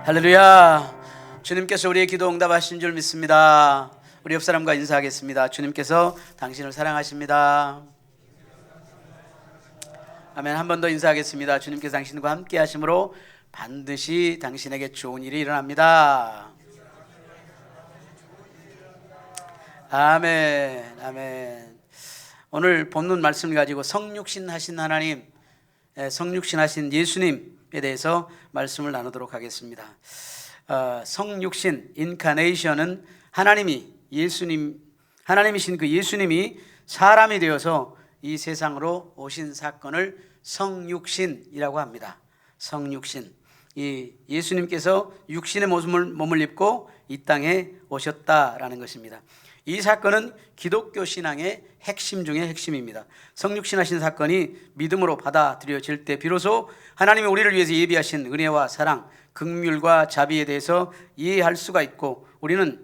할렐루야. 주님께서 우리의 기도 응답하신 줄 믿습니다. 우리 옆 사람과 인사하겠습니다. 주님께서 당신을 사랑하십니다. 아멘. 한 번 더 인사하겠습니다. 주님께서 당신과 함께 하심으로 반드시 당신에게 좋은 일이 일어납니다. 아멘. 아멘. 오늘 본문 말씀을 가지고 성육신 하신 하나님, 성육신 하신 예수님에 대해서 말씀을 나누도록 하겠습니다. 성육신, 인카네이션은 하나님이신 그 예수님이 사람이 되어서 이 세상으로 오신 사건을 성육신이라고 합니다. 성육신. 이 예수님께서 육신의 몸을 입고 이 땅에 오셨다라는 것입니다. 이 사건은 기독교 신앙의 핵심 중의 핵심입니다. 성육신 하신 사건이 믿음으로 받아들여질 때 비로소 하나님이 우리를 위해서 예비하신 은혜와 사랑, 긍휼과 자비에 대해서 이해할 수가 있고, 우리는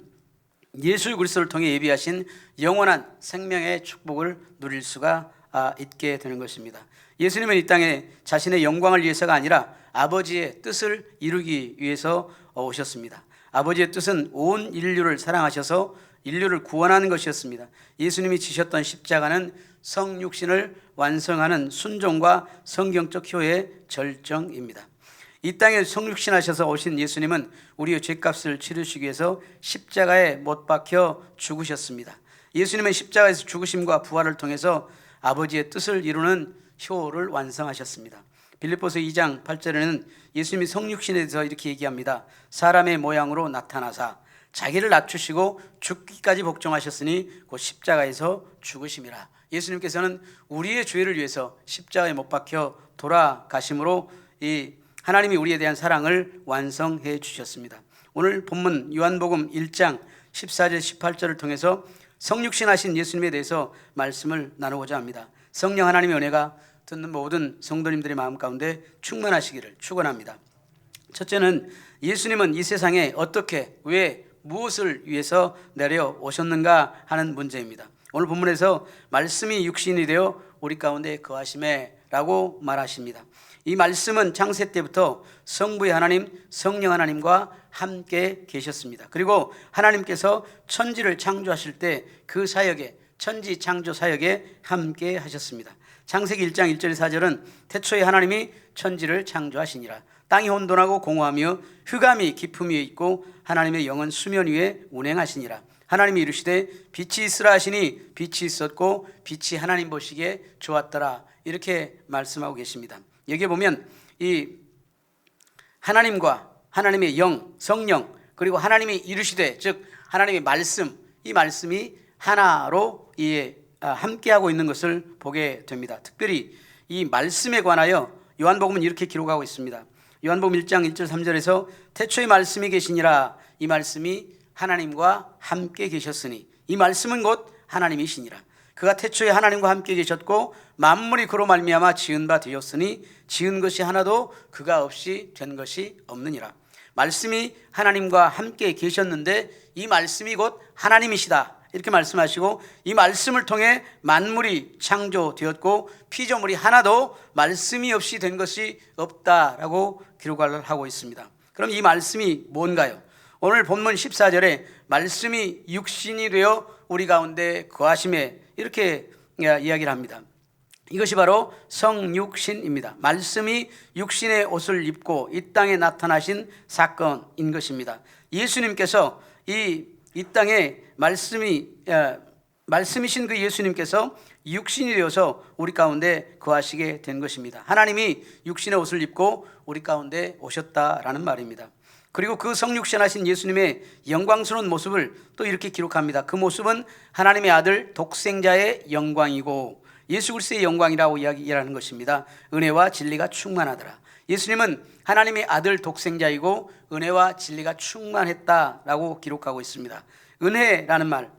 예수 그리스도를 통해 예비하신 영원한 생명의 축복을 누릴 수가 있게 되는 것입니다. 예수님은 이 땅에 자신의 영광을 위해서가 아니라 아버지의 뜻을 이루기 위해서 오셨습니다. 아버지의 뜻은 온 인류를 사랑하셔서 인류를 구원하는 것이었습니다. 예수님이 지셨던 십자가는 성육신을 완성하는 순종과 성경적 효의 절정입니다. 이 땅에 성육신 하셔서 오신 예수님은 우리의 죄값을 치르시기 위해서 십자가에 못 박혀 죽으셨습니다. 예수님은 십자가에서 죽으심과 부활을 통해서 아버지의 뜻을 이루는 효를 완성하셨습니다. 빌립보서 2장 8절에는 예수님이 성육신에 대해서 이렇게 얘기합니다. 사람의 모양으로 나타나사 자기를 낮추시고 죽기까지 복종하셨으니 곧 십자가에서 죽으심이라. 예수님께서는 우리의 죄를 위해서 십자가에 못 박혀 돌아가심으로 이 하나님이 우리에 대한 사랑을 완성해 주셨습니다. 오늘 본문 요한복음 1장 14절 18절을 통해서 성육신 하신 예수님에 대해서 말씀을 나누고자 합니다. 성령 하나님의 은혜가 듣는 모든 성도님들의 마음 가운데 충만하시기를 축원합니다. 첫째는 예수님은 이 세상에 어떻게, 왜, 무엇을 위해서 내려오셨는가 하는 문제입니다. 오늘 본문에서 말씀이 육신이 되어 우리 가운데 거하심에 라고 말하십니다. 이 말씀은 창세 때부터 성부의 하나님, 성령 하나님과 함께 계셨습니다. 그리고 하나님께서 천지를 창조하실 때 그 사역에, 천지 창조 사역에 함께 하셨습니다. 창세기 1장 1절 4절은 태초에 하나님이 천지를 창조하시니라. 땅이 혼돈하고 공허하며 흑암이 깊음 위에 있고 하나님의 영은 수면 위에 운행하시니라. 하나님이 이르시되 빛이 있으라 하시니 빛이 있었고 빛이 하나님 보시기에 좋았더라. 이렇게 말씀하고 계십니다. 여기에 보면 이 하나님과 하나님의 영, 성령, 그리고 하나님이 이르시되, 즉 하나님의 말씀, 이 말씀이 하나로 함께하고 있는 것을 보게 됩니다. 특별히 이 말씀에 관하여 요한복음은 이렇게 기록하고 있습니다. 요한복음 1장 1절 3절에서 태초에 말씀이 계시니라. 이 말씀이 하나님과 함께 계셨으니 이 말씀은 곧 하나님이시니라. 그가 태초에 하나님과 함께 계셨고 만물이 그로 말미암아 지은 바 되었으니 지은 것이 하나도 그가 없이 된 것이 없느니라. 말씀이 하나님과 함께 계셨는데 이 말씀이 곧 하나님이시다 이렇게 말씀하시고, 이 말씀을 통해 만물이 창조되었고 피조물이 하나도 말씀이 없이 된 것이 없다라고 기록을 하고 있습니다. 그럼 이 말씀이 뭔가요? 오늘 본문 14절에 말씀이 육신이 되어 우리 가운데 거하심에 이렇게 이야기를 합니다. 이것이 바로 성육신입니다. 말씀이 육신의 옷을 입고 이 땅에 나타나신 사건인 것입니다. 예수님께서 이 땅에 말씀이신 그 예수님께서 육신이 되어서 우리 가운데 거하시게 된 것입니다. 하나님이 육신의 옷을 입고 우리 가운데 오셨다라는 말입니다. 그리고 그 성육신 하신 예수님의 영광스러운 모습을 또 이렇게 기록합니다. 그 모습은 하나님의 아들 독생자의 영광이고 예수 그리스도의 영광이라고 이야기하는 것입니다. 은혜와 진리가 충만하더라. 예수님은 하나님의 아들 독생자이고 은혜와 진리가 충만했다라고 기록하고 있습니다. 은혜라는 말,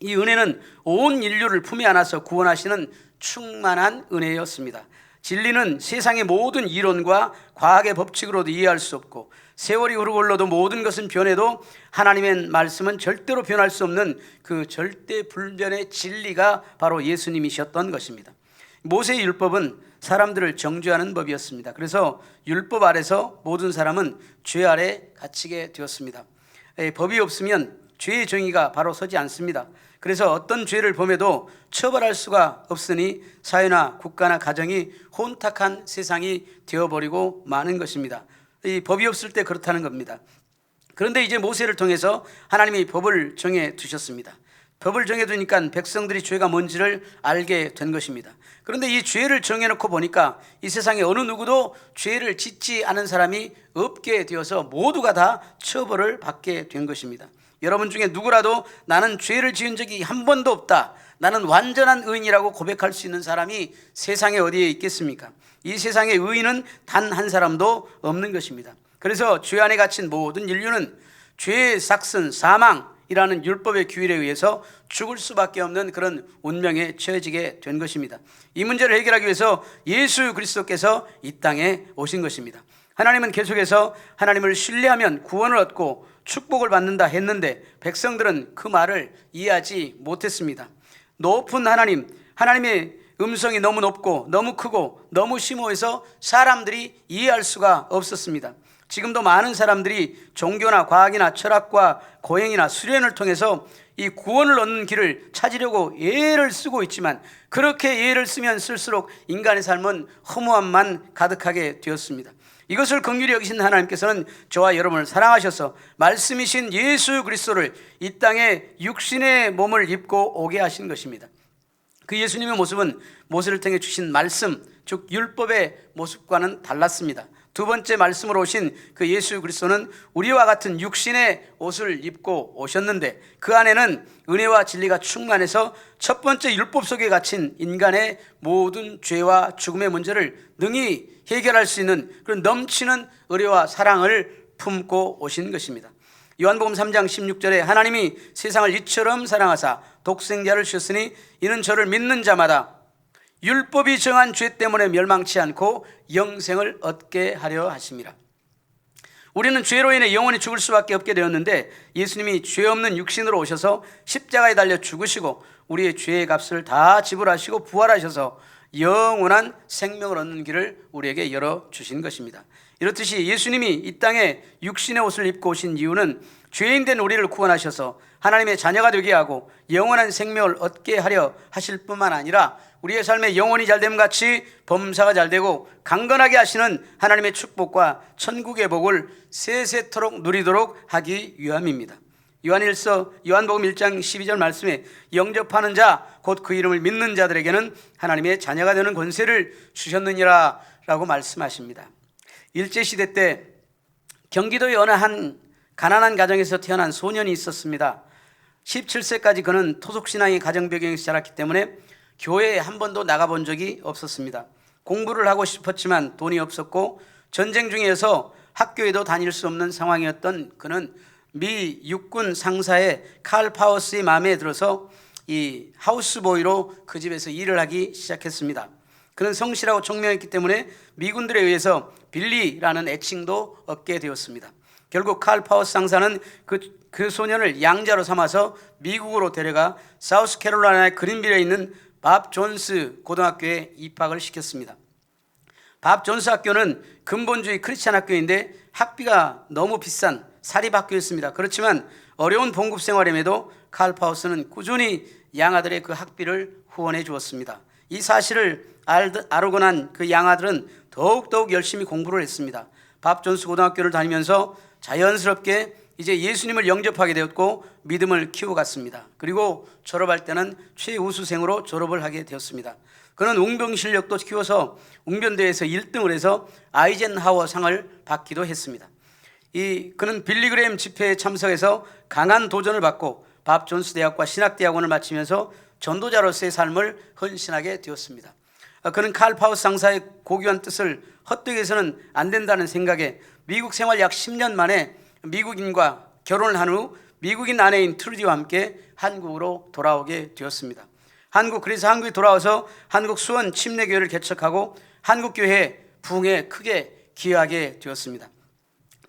이 은혜는 온 인류를 품에 안아서 구원하시는 충만한 은혜였습니다. 진리는 세상의 모든 이론과 과학의 법칙으로도 이해할 수 없고 세월이 흐르고 흘러도 모든 것은 변해도 하나님의 말씀은 절대로 변할 수 없는 그 절대 불변의 진리가 바로 예수님이셨던 것입니다. 모세의 율법은 사람들을 정죄하는 법이었습니다. 그래서 율법 아래서 모든 사람은 죄 아래 갇히게 되었습니다. 법이 없으면 죄의 정의가 바로 서지 않습니다. 그래서 어떤 죄를 범해도 처벌할 수가 없으니 사회나 국가나 가정이 혼탁한 세상이 되어버리고 마는 것입니다. 이 법이 없을 때 그렇다는 겁니다. 그런데 이제 모세를 통해서 하나님이 법을 정해 두셨습니다. 법을 정해두니까 백성들이 죄가 뭔지를 알게 된 것입니다. 그런데 이 죄를 정해놓고 보니까 이 세상에 어느 누구도 죄를 짓지 않은 사람이 없게 되어서 모두가 다 처벌을 받게 된 것입니다. 여러분 중에 누구라도 나는 죄를 지은 적이 한 번도 없다, 나는 완전한 의인이라고 고백할 수 있는 사람이 세상에 어디에 있겠습니까? 이 세상에 의인은 단 한 사람도 없는 것입니다. 그래서 죄 안에 갇힌 모든 인류는 죄의 삭슨 사망이라는 율법의 규율에 의해서 죽을 수밖에 없는 그런 운명에 처해지게 된 것입니다. 이 문제를 해결하기 위해서 예수 그리스도께서 이 땅에 오신 것입니다. 하나님은 계속해서 하나님을 신뢰하면 구원을 얻고 축복을 받는다 했는데 백성들은 그 말을 이해하지 못했습니다. 높은 하나님의 음성이 너무 높고 너무 크고 너무 심오해서 사람들이 이해할 수가 없었습니다. 지금도 많은 사람들이 종교나 과학이나 철학과 고행이나 수련을 통해서 이 구원을 얻는 길을 찾으려고 애를 쓰고 있지만 그렇게 애를 쓰면 쓸수록 인간의 삶은 허무함만 가득하게 되었습니다. 이것을 긍휼히 여기신 하나님께서는 저와 여러분을 사랑하셔서 말씀이신 예수 그리스도를 이 땅에 육신의 몸을 입고 오게 하신 것입니다. 그 예수님의 모습은 모세를 통해 주신 말씀, 즉 율법의 모습과는 달랐습니다. 두 번째 말씀으로 오신 그 예수 그리스도는 우리와 같은 육신의 옷을 입고 오셨는데 그 안에는 은혜와 진리가 충만해서 첫 번째 율법 속에 갇힌 인간의 모든 죄와 죽음의 문제를 능히 해결할 수 있는 그런 넘치는 의뢰와 사랑을 품고 오신 것입니다. 요한복음 3장 16절에 하나님이 세상을 이처럼 사랑하사 독생자를 주셨으니 이는 저를 믿는 자마다 율법이 정한 죄 때문에 멸망치 않고 영생을 얻게 하려 하심이라. 우리는 죄로 인해 영원히 죽을 수밖에 없게 되었는데 예수님이 죄 없는 육신으로 오셔서 십자가에 달려 죽으시고 우리의 죄의 값을 다 지불하시고 부활하셔서 영원한 생명을 얻는 길을 우리에게 열어주신 것입니다. 이렇듯이 예수님이 이 땅에 육신의 옷을 입고 오신 이유는 죄인 된 우리를 구원하셔서 하나님의 자녀가 되게 하고 영원한 생명을 얻게 하려 하실 뿐만 아니라 우리의 삶에 영혼이 잘됨 같이 범사가 잘되고 강건하게 하시는 하나님의 축복과 천국의 복을 세세토록 누리도록 하기 위함입니다. 요한복음 1장 12절 말씀에 영접하는 자 곧 그 이름을 믿는 자들에게는 하나님의 자녀가 되는 권세를 주셨느니라 라고 말씀하십니다. 일제시대 때 경기도의 어느 한 가난한 가정에서 태어난 소년이 있었습니다. 17세까지 그는 토속신앙의 가정 배경에서 자랐기 때문에 교회에 한 번도 나가본 적이 없었습니다. 공부를 하고 싶었지만 돈이 없었고 전쟁 중에서 학교에도 다닐 수 없는 상황이었던 그는 미 육군 상사의 칼 파워스의 마음에 들어서 이 하우스보이로 그 집에서 일을 하기 시작했습니다. 그는 성실하고 총명했기 때문에 미군들에 의해서 빌리라는 애칭도 얻게 되었습니다. 결국 칼 파워스 상사는 그 소년을 양자로 삼아서 미국으로 데려가 사우스캐롤라이나의 그린빌에 있는 밥 존스 고등학교에 입학을 시켰습니다. 밥 존스 학교는 근본주의 크리스찬 학교인데 학비가 너무 비싼 사립학교였습니다. 그렇지만 어려운 봉급 생활임에도 칼 파우스는 꾸준히 양아들의 그 학비를 후원해 주었습니다. 이 사실을 알고 난 그 양아들은 더욱 열심히 공부를 했습니다. 밥 존스 고등학교를 다니면서 자연스럽게 이제 예수님을 영접하게 되었고 믿음을 키워갔습니다. 그리고 졸업할 때는 최우수생으로 졸업을 하게 되었습니다. 그는 웅변 실력도 키워서 웅변대회에서 1등을 해서 아이젠하워 상을 받기도 했습니다. 그는 빌리그레임 집회에 참석해서 강한 도전을 받고 밥 존스 대학과 신학대학원을 마치면서 전도자로서의 삶을 헌신하게 되었습니다. 그는 칼 파우스 상사의 고귀한 뜻을 헛되게 해서는 안 된다는 생각에 미국 생활 약 10년 만에 미국인과 결혼을 한 후 미국인 아내인 트루디와 함께 한국으로 돌아오게 되었습니다. 그래서 한국에 돌아와서 한국 수원 침례교회를 개척하고 한국교회 부흥에 크게 기여하게 되었습니다.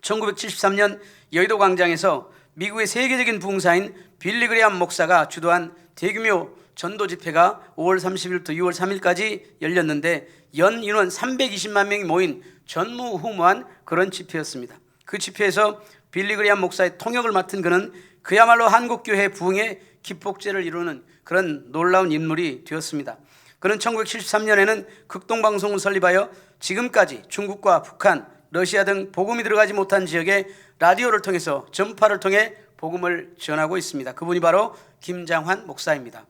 1973년 여의도 광장에서 미국의 세계적인 부흥사인 빌리 그레이엄 목사가 주도한 대규모 전도 집회가 5월 30일부터 6월 3일까지 열렸는데 연 인원 320만 명이 모인 전무후무한 그런 집회였습니다. 그 집회에서 빌리 그레이엄 목사의 통역을 맡은 그는 그야말로 한국교회 부흥의 기폭제를 이루는 그런 놀라운 인물이 되었습니다. 그는 1973년에는 극동방송을 설립하여 지금까지 중국과 북한, 러시아 등 복음이 들어가지 못한 지역에 라디오를 통해서 전파를 통해 복음을 전하고 있습니다. 그분이 바로 김장환 목사입니다.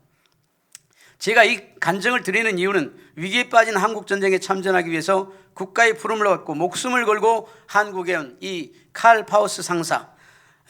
제가 이 간증을 드리는 이유는 위기에 빠진 한국전쟁에 참전하기 위해서 국가의 부름을 받고 목숨을 걸고 한국에 온 이 칼 파우스 상사,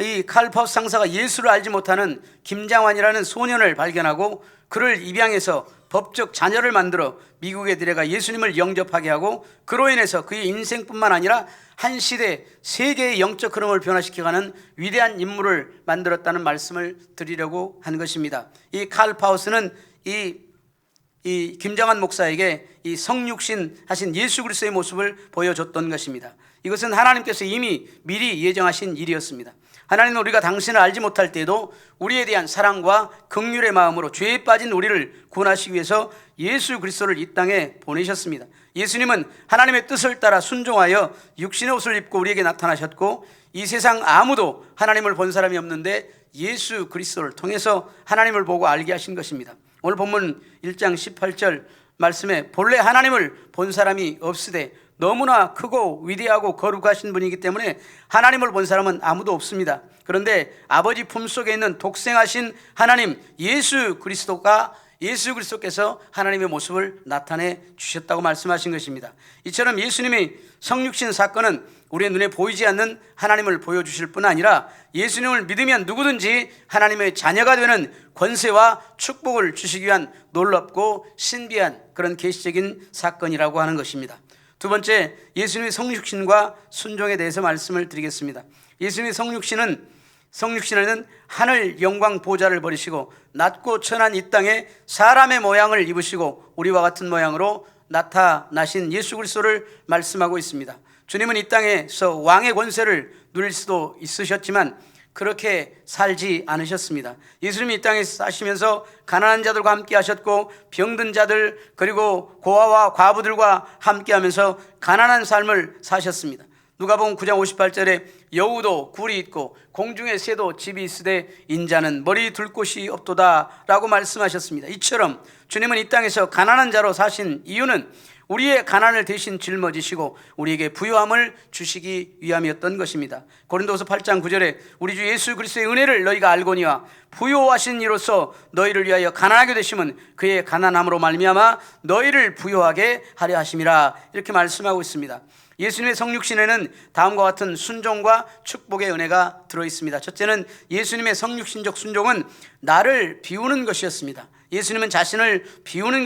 이 칼 파우스 상사가 예수를 알지 못하는 김장환이라는 소년을 발견하고 그를 입양해서 법적 자녀를 만들어 미국에 데려가 예수님을 영접하게 하고 그로 인해서 그의 인생뿐만 아니라 한 시대 세계의 영적 흐름을 변화시켜가는 위대한 인물을 만들었다는 말씀을 드리려고 한 것입니다. 이 칼 파우스는 이 김장환 목사에게 이 성육신 하신 예수 그리스도의 모습을 보여줬던 것입니다. 이것은 하나님께서 이미 미리 예정하신 일이었습니다. 하나님은 우리가 당신을 알지 못할 때에도 우리에 대한 사랑과 긍휼의 마음으로 죄에 빠진 우리를 구원하시기 위해서 예수 그리스도를 이 땅에 보내셨습니다. 예수님은 하나님의 뜻을 따라 순종하여 육신의 옷을 입고 우리에게 나타나셨고 이 세상 아무도 하나님을 본 사람이 없는데 예수 그리스도를 통해서 하나님을 보고 알게 하신 것입니다. 오늘 본문 1장 18절 말씀에 본래 하나님을 본 사람이 없으되 너무나 크고 위대하고 거룩하신 분이기 때문에 하나님을 본 사람은 아무도 없습니다. 그런데 아버지 품속에 있는 독생하신 하나님 예수 그리스도께서 하나님의 모습을 나타내 주셨다고 말씀하신 것입니다. 이처럼 예수님이 성육신 사건은 우리의 눈에 보이지 않는 하나님을 보여주실 뿐 아니라 예수님을 믿으면 누구든지 하나님의 자녀가 되는 권세와 축복을 주시기 위한 놀랍고 신비한 그런 계시적인 사건이라고 하는 것입니다. 두 번째, 예수님의 성육신과 순종에 대해서 말씀을 드리겠습니다. 예수님의 성육신은 하늘 영광 보좌를 버리시고 낮고 천한 이 땅에 사람의 모양을 입으시고 우리와 같은 모양으로 나타나신 예수 그리스도를 말씀하고 있습니다. 주님은 이 땅에서 왕의 권세를 누릴 수도 있으셨지만 그렇게 살지 않으셨습니다. 예수님이 이 땅에 사시면서 가난한 자들과 함께 하셨고 병든 자들 그리고 고아와 과부들과 함께 하면서 가난한 삶을 사셨습니다. 누가복음 9장 58절에 여우도 굴이 있고 공중의 새도 집이 있으되 인자는 머리 둘 곳이 없도다 라고 말씀하셨습니다. 이처럼 주님은 이 땅에서 가난한 자로 사신 이유는 우리의 가난을 대신 짊어지시고 우리에게 부유함을 주시기 위함이었던 것입니다. 고린도서 8장 9절에 우리 주 예수 그리스도의 은혜를 너희가 알거니와 부요하신 이로써 너희를 위하여 가난하게 되심은 그의 가난함으로 말미암아 너희를 부요하게 하려 하심이라 이렇게 말씀하고 있습니다. 예수님의 성육신에는 다음과 같은 순종과 축복의 은혜가 들어있습니다. 첫째는 예수님의 성육신적 순종은 나를 비우는 것이었습니다. 예수님은 자신을 비우는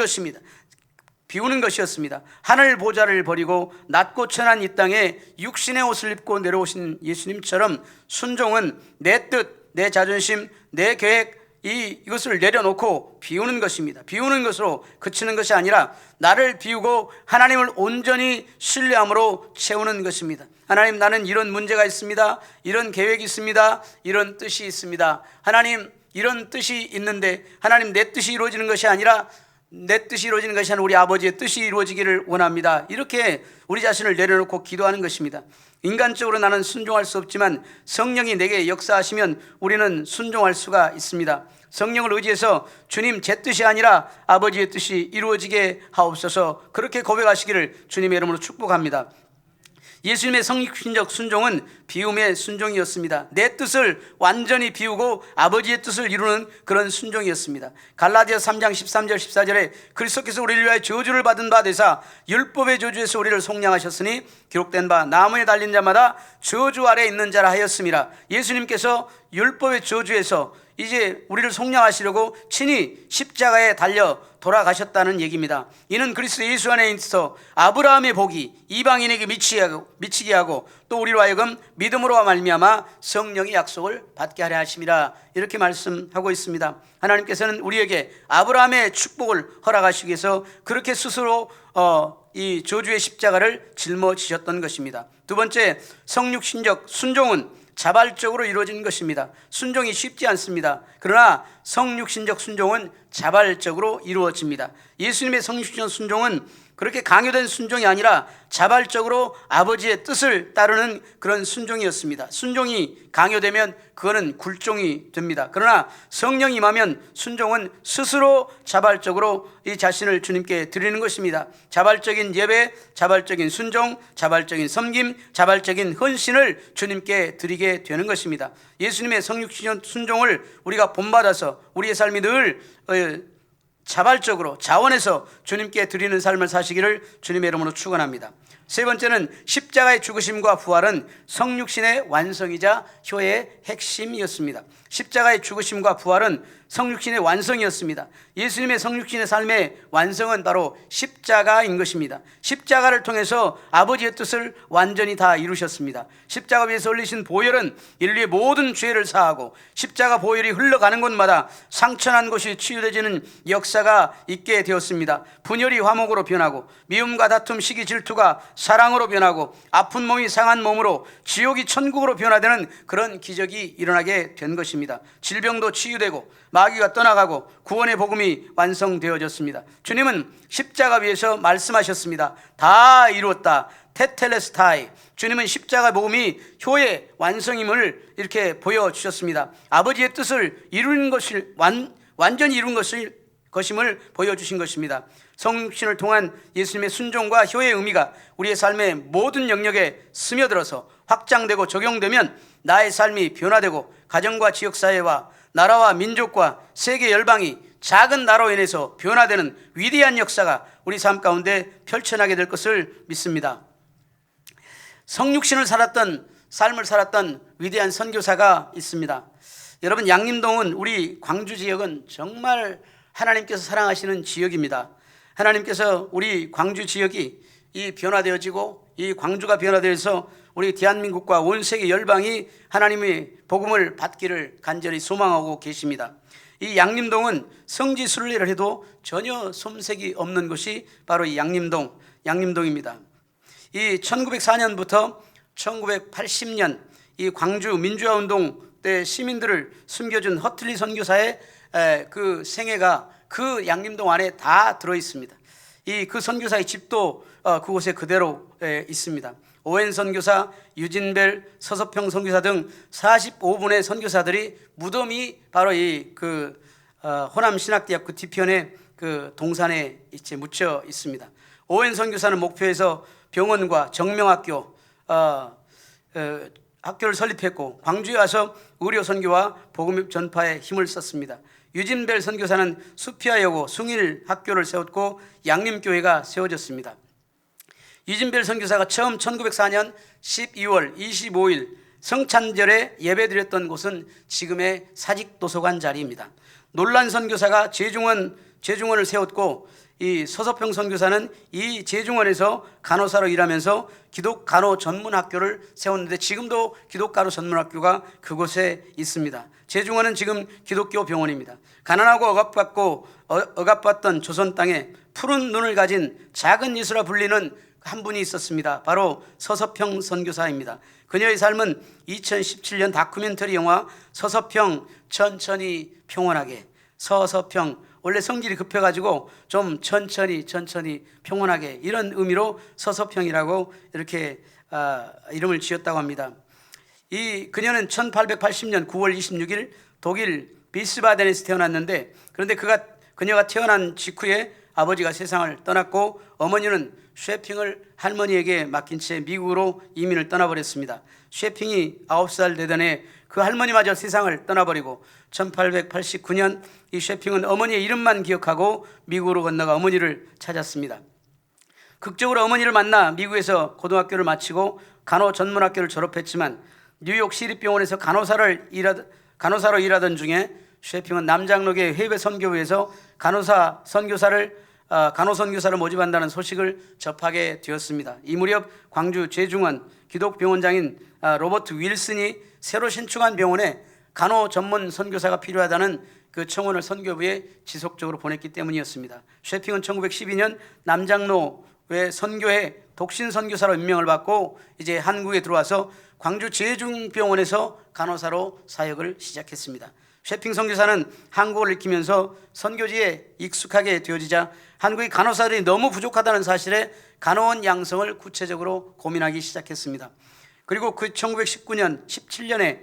것이었습니다. 하늘 보좌를 버리고 낮고 천한 이 땅에 육신의 옷을 입고 내려오신 예수님처럼 순종은 내 뜻, 내 자존심, 내 계획 이것을 내려놓고 비우는 것입니다. 비우는 것으로 그치는 것이 아니라 나를 비우고 하나님을 온전히 신뢰함으로 채우는 것입니다. 하나님, 나는 이런 문제가 있습니다. 이런 계획이 있습니다. 이런 뜻이 있습니다. 하나님, 이런 뜻이 있는데 하나님, 내 뜻이 이루어지는 것이 아니라 우리 아버지의 뜻이 이루어지기를 원합니다. 이렇게 우리 자신을 내려놓고 기도하는 것입니다. 인간적으로 나는 순종할 수 없지만 성령이 내게 역사하시면 우리는 순종할 수가 있습니다. 성령을 의지해서 주님, 제 뜻이 아니라 아버지의 뜻이 이루어지게 하옵소서 그렇게 고백하시기를 주님의 이름으로 축복합니다. 예수님의 성육신적 순종은 비움의 순종이었습니다. 내 뜻을 완전히 비우고 아버지의 뜻을 이루는 그런 순종이었습니다. 갈라디아서 3장 13절 14절에 그리스도께서 우리를 위하여 저주를 받은 바 되사 율법의 저주에서 우리를 속량하셨으니 기록된 바 나무에 달린 자마다 저주 아래에 있는 자라 하였음이라. 예수님께서 율법의 저주에서 이제 우리를 속량하시려고 친히 십자가에 달려 돌아가셨다는 얘기입니다. 이는 그리스도 예수 안에 있어 아브라함의 복이 이방인에게 미치게 하고 또 우리로 하여금 믿음으로 말미암아 성령의 약속을 받게 하려 하심이라 이렇게 말씀하고 있습니다. 하나님께서는 우리에게 아브라함의 축복을 허락하시기 위해서 그렇게 스스로 이 저주의 십자가를 짊어지셨던 것입니다. 두 번째, 성육신적 순종은 자발적으로 이루어진 것입니다. 순종이 쉽지 않습니다. 그러나 성육신적 순종은 자발적으로 이루어집니다. 예수님의 성육신적 순종은 그렇게 강요된 순종이 아니라 자발적으로 아버지의 뜻을 따르는 그런 순종이었습니다. 순종이 강요되면 그거는 굴종이 됩니다. 그러나 성령이 임하면 순종은 스스로 자발적으로 이 자신을 주님께 드리는 것입니다. 자발적인 예배, 자발적인 순종, 자발적인 섬김, 자발적인 헌신을 주님께 드리게 되는 것입니다. 예수님의 성육신적 순종을 우리가 본받아서 우리의 삶이 늘 자발적으로 자원해서 주님께 드리는 삶을 사시기를 주님의 이름으로 축원합니다. 세 번째는 십자가의 죽으심과 부활은 성육신의 완성이자 효의 핵심이었습니다. 십자가의 죽으심과 부활은 성육신의 완성이었습니다. 예수님의 성육신의 삶의 완성은 바로 십자가인 것입니다. 십자가를 통해서 아버지의 뜻을 완전히 다 이루셨습니다. 십자가 위에서 흘리신 보혈은 인류의 모든 죄를 사하고 십자가 보혈이 흘러가는 곳마다 상처난 곳이 치유되지는 역사가 있게 되었습니다. 분열이 화목으로 변하고 미움과 다툼, 시기, 질투가 사랑으로 변하고 아픈 몸이 상한 몸으로 지옥이 천국으로 변화되는 그런 기적이 일어나게 된 것입니다. 질병도 치유되고 마귀가 떠나가고 구원의 복음이 완성되어졌습니다. 주님은 십자가 위에서 말씀하셨습니다. 다 이루었다. 테텔레스타이. 주님은 십자가 복음이 효의 완성임을 이렇게 보여주셨습니다. 아버지의 뜻을 이루는 것을 완전히 이룬 것임을 보여주신 것입니다. 성육신을 통한 예수님의 순종과 효의 의미가 우리의 삶의 모든 영역에 스며들어서 확장되고 적용되면 나의 삶이 변화되고 가정과 지역사회와 나라와 민족과 세계 열방이 작은 나라로 인해서 변화되는 위대한 역사가 우리 삶 가운데 펼쳐나게 될 것을 믿습니다. 성육신을 살았던 삶을 살았던 위대한 선교사가 있습니다. 여러분, 양림동은 우리 광주 지역은 정말 하나님께서 사랑하시는 지역입니다. 하나님께서 우리 광주 지역이 이 변화되어지고 이 광주가 변화되어서 우리 대한민국과 온 세계 열방이 하나님의 복음을 받기를 간절히 소망하고 계십니다. 이 양림동은 성지 순례를 해도 전혀 솜색이 없는 곳이 바로 이 양림동입니다. 이 1904년부터 1980년 이 광주 민주화 운동 때 시민들을 숨겨준 허틀리 선교사의 그 생애가 그 양림동 안에 다 들어 있습니다. 그 선교사의 집도 그곳에 그대로 있습니다. 오웬 선교사, 유진벨, 서서평 선교사 등 45분의 선교사들이 무덤이 바로 호남 신학대학 그 뒤편에 그 동산에 묻혀 있습니다. 오웬 선교사는 목표에서 병원과 정명학교 학교를 설립했고 광주에 와서 의료 선교와 복음 전파에 힘을 썼습니다. 유진벨 선교사는 수피아여고 숭일 학교를 세웠고 양림교회가 세워졌습니다. 유진벨 선교사가 처음 1904년 12월 25일 성찬절에 예배드렸던 곳은 지금의 사직도서관 자리입니다. 놀란 선교사가 제중원을 세웠고 이 서서평 선교사는 이 제중원에서 간호사로 일하면서 기독 간호 전문학교를 세웠는데 지금도 기독 간호 전문학교가 그곳에 있습니다. 제중원은 지금 기독교 병원입니다. 가난하고 억압받던 조선 땅에 푸른 눈을 가진 작은 예수라 불리는 한 분이 있었습니다. 바로 서서평 선교사입니다. 그녀의 삶은 2017년 다큐멘터리 영화 서서평 천천히 평온하게, 서서평 원래 성질이 급해가지고 좀 천천히 평온하게 이런 의미로 서서평이라고 이렇게 이름을 지었다고 합니다. 그녀는 1880년 9월 26일 독일 비스바덴에서 태어났는데 그런데 그녀가 태어난 직후에 아버지가 세상을 떠났고 어머니는 쉐핑을 할머니에게 맡긴 채 미국으로 이민을 떠나버렸습니다. 쉐핑이 9살 되던 해 그 할머니마저 세상을 떠나버리고 1889년 이 쉐핑은 어머니의 이름만 기억하고 미국으로 건너가 어머니를 찾았습니다. 극적으로 어머니를 만나 미국에서 고등학교를 마치고 간호 전문학교를 졸업했지만 뉴욕 시립병원에서 간호사로 일하던 중에 쉐핑은 남장로교 해외 선교회에서 간호 선교사를 모집한다는 소식을 접하게 되었습니다. 이 무렵 광주 제중원 기독병원장인 로버트 윌슨이 새로 신축한 병원에 간호 전문 선교사가 필요하다는 그 청원을 선교부에 지속적으로 보냈기 때문이었습니다. 쉐핑은 1912년 남장로 왜 선교회 독신 선교사로 임명을 받고 이제 한국에 들어와서 광주 제중병원에서 간호사로 사역을 시작했습니다. 셰핑 선교사는 한국어를 익히면서 선교지에 익숙하게 되어지자 한국의 간호사들이 너무 부족하다는 사실에 간호원 양성을 구체적으로 고민하기 시작했습니다. 그리고 그 1919년, 17년에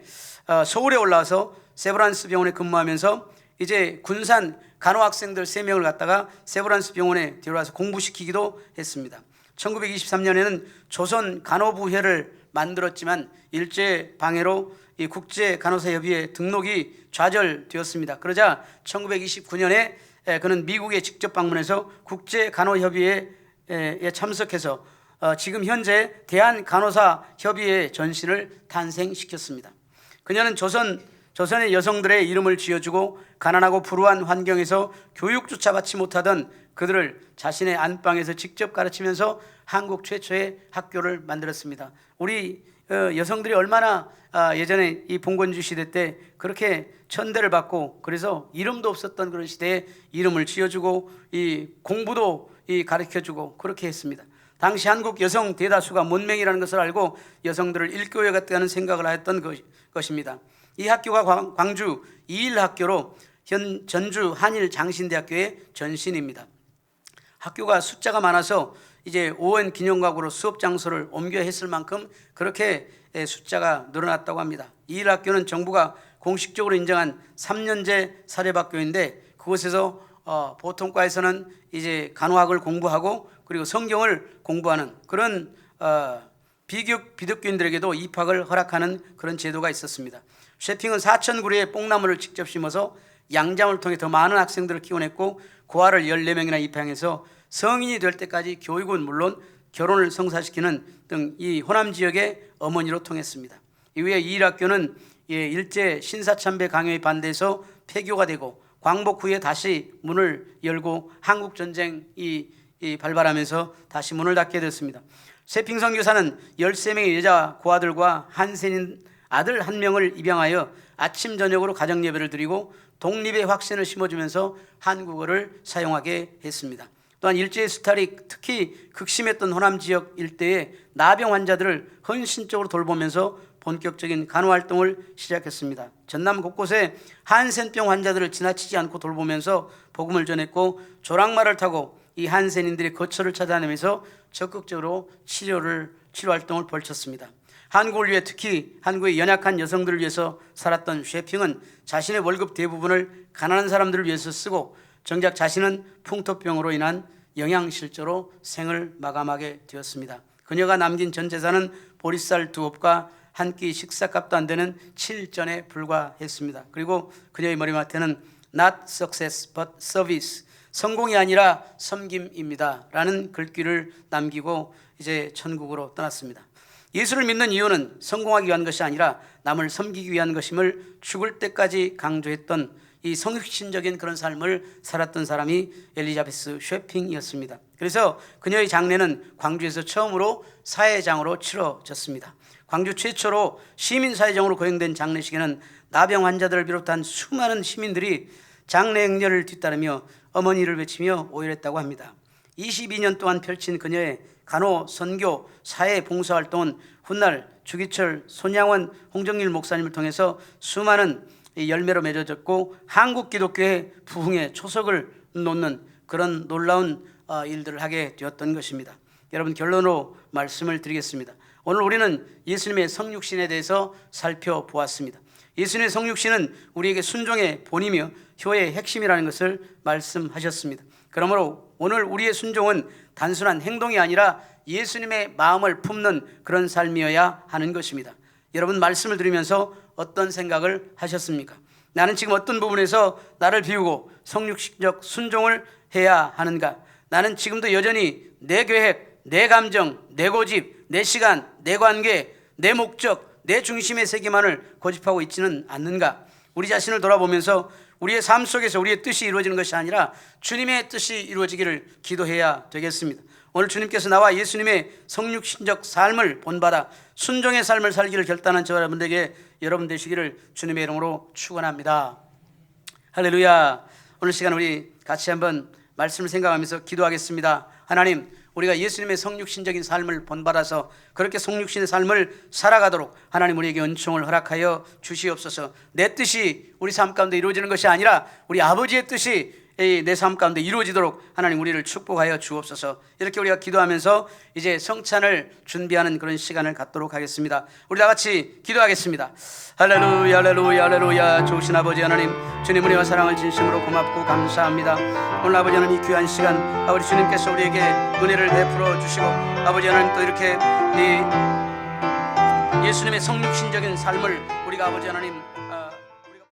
서울에 올라와서 세브란스 병원에 근무하면서 이제 군산 간호학생들 3명을 갖다가 세브란스 병원에 데려와서 공부시키기도 했습니다. 1923년에는 조선 간호부회를 만들었지만 일제 방해로 이 국제간호사협의회 등록이 좌절되었습니다. 그러자 1929년에 그는 미국에 직접 방문해서 국제간호협의회에 참석해서 지금 현재 대한간호사협의회 전신을 탄생시켰습니다. 그녀는 조선의 여성들의 이름을 지어주고 가난하고 불우한 환경에서 교육조차 받지 못하던 그들을 자신의 안방에서 직접 가르치면서 한국 최초의 학교를 만들었습니다. 우리 여성들이 얼마나 예전에 이 봉건주 시대 때 그렇게 천대를 받고 그래서 이름도 없었던 그런 시대에 이름을 지어주고 이 공부도 가르쳐주고 그렇게 했습니다. 당시 한국 여성 대다수가 문맹이라는 것을 알고 여성들을 일교회 같다는 생각을 하였던 것입니다. 이 학교가 광주 이일학교로 현 전주 한일장신대학교의 전신입니다. 학교가 숫자가 많아서 이제 오원 기념각으로 수업 장소를 옮겨야 했을 만큼 그렇게 숫자가 늘어났다고 합니다. 이일학교는 정부가 공식적으로 인정한 3년제 사립학교인데 그곳에서 보통 과에서는 이제 간호학을 공부하고 그리고 성경을 공부하는 그런 비덕교인들에게도 입학을 허락하는 그런 제도가 있었습니다. 셰핑은 4,000그루의 뽕나무를 직접 심어서 양잠을 통해 더 많은 학생들을 키워냈고 고아를 14명이나 입양해서 성인이 될 때까지 교육은 물론 결혼을 성사시키는 등 이 호남 지역의 어머니로 통했습니다. 이후에 이일학교는 일제 신사참배 강요에 반대해서 폐교가 되고 광복 후에 다시 문을 열고 한국전쟁이 발발하면서 다시 문을 닫게 됐습니다. 셰핑 선교사는 13명의 여자 고아들과 한센인 아들 1명을 입양하여 아침 저녁으로 가정 예배를 드리고 독립의 확신을 심어주면서 한국어를 사용하게 했습니다. 또한 일제의 수탈이 특히 극심했던 호남 지역 일대의 나병 환자들을 헌신적으로 돌보면서 본격적인 간호활동을 시작했습니다. 전남 곳곳에 한센병 환자들을 지나치지 않고 돌보면서 복음을 전했고 조랑말을 타고 이 한센인들의 거처를 찾아내면서 적극적으로 치료활동을 벌였습니다. 한국을 위해 특히 한국의 연약한 여성들을 위해서 살았던 셰핑은 자신의 월급 대부분을 가난한 사람들을 위해서 쓰고 정작 자신은 풍토병으로 인한 영양실조로 생을 마감하게 되었습니다. 그녀가 남긴 전 재산은 보리쌀 2업과 한 끼 식사값도 안 되는 7전에 불과했습니다. 그리고 그녀의 머리맡에는 Not success but service, 성공이 아니라 섬김입니다 라는 글귀를 남기고 이제 천국으로 떠났습니다. 예수를 믿는 이유는 성공하기 위한 것이 아니라 남을 섬기기 위한 것임을 죽을 때까지 강조했던 이 성육신적인 그런 삶을 살았던 사람이 엘리자베스 셰핑이었습니다. 그래서 그녀의 장례는 광주에서 처음으로 사회장으로 치러졌습니다. 광주 최초로 시민사회장으로 거행된 장례식에는 나병 환자들을 비롯한 수많은 시민들이 장례 행렬을 뒤따르며 어머니를 외치며 오열했다고 합니다. 22년 동안 펼친 그녀의 간호, 선교, 사회 봉사활동은 훗날 주기철, 손양원, 홍정일 목사님을 통해서 수많은 열매로 맺어졌고 한국 기독교의 부흥의 초석을 놓는 그런 놀라운 일들을 하게 되었던 것입니다. 여러분, 결론으로 말씀을 드리겠습니다. 오늘 우리는 예수님의 성육신에 대해서 살펴보았습니다. 예수님의 성육신은 우리에게 순종의 본이며 효의 핵심이라는 것을 말씀하셨습니다. 그러므로 오늘 우리의 순종은 단순한 행동이 아니라 예수님의 마음을 품는 그런 삶이어야 하는 것입니다. 여러분, 말씀을 들으면서 어떤 생각을 하셨습니까? 나는 지금 어떤 부분에서 나를 비우고 성육신적 순종을 해야 하는가? 나는 지금도 여전히 내 계획, 내 감정, 내 고집, 내 시간, 내 관계, 내 목적, 내 중심의 세계만을 고집하고 있지는 않는가? 우리 자신을 돌아보면서 우리의 삶 속에서 우리의 뜻이 이루어지는 것이 아니라 주님의 뜻이 이루어지기를 기도해야 되겠습니다. 오늘 주님께서 나와 예수님의 성육신적 삶을 본받아 순종의 삶을 살기를 결단한 저와 여러분들에게 여러분 되시기를 주님의 이름으로 축원합니다. 할렐루야. 오늘 시간 우리 같이 한번 말씀을 생각하면서 기도하겠습니다. 하나님, 우리가 예수님의 성육신적인 삶을 본받아서 그렇게 성육신의 삶을 살아가도록 하나님 우리에게 은총을 허락하여 주시옵소서. 내 뜻이 우리 삶 가운데 이루어지는 것이 아니라 우리 아버지의 뜻이 내 삶 가운데 이루어지도록 하나님 우리를 축복하여 주옵소서. 이렇게 우리가 기도하면서 이제 성찬을 준비하는 그런 시간을 갖도록 하겠습니다. 우리 다 같이 기도하겠습니다. 할렐루야 할렐루야 할렐루야. 좋으신 아버지 하나님, 주님 은혜와 사랑을 진심으로 고맙고 감사합니다. 오늘 아버지 하나님 이 귀한 시간 아버지 주님께서 우리에게 은혜를 베풀어 주시고 아버지 하나님 또 이렇게 예수님의 성육신적인 삶을 우리가 아버지 하나님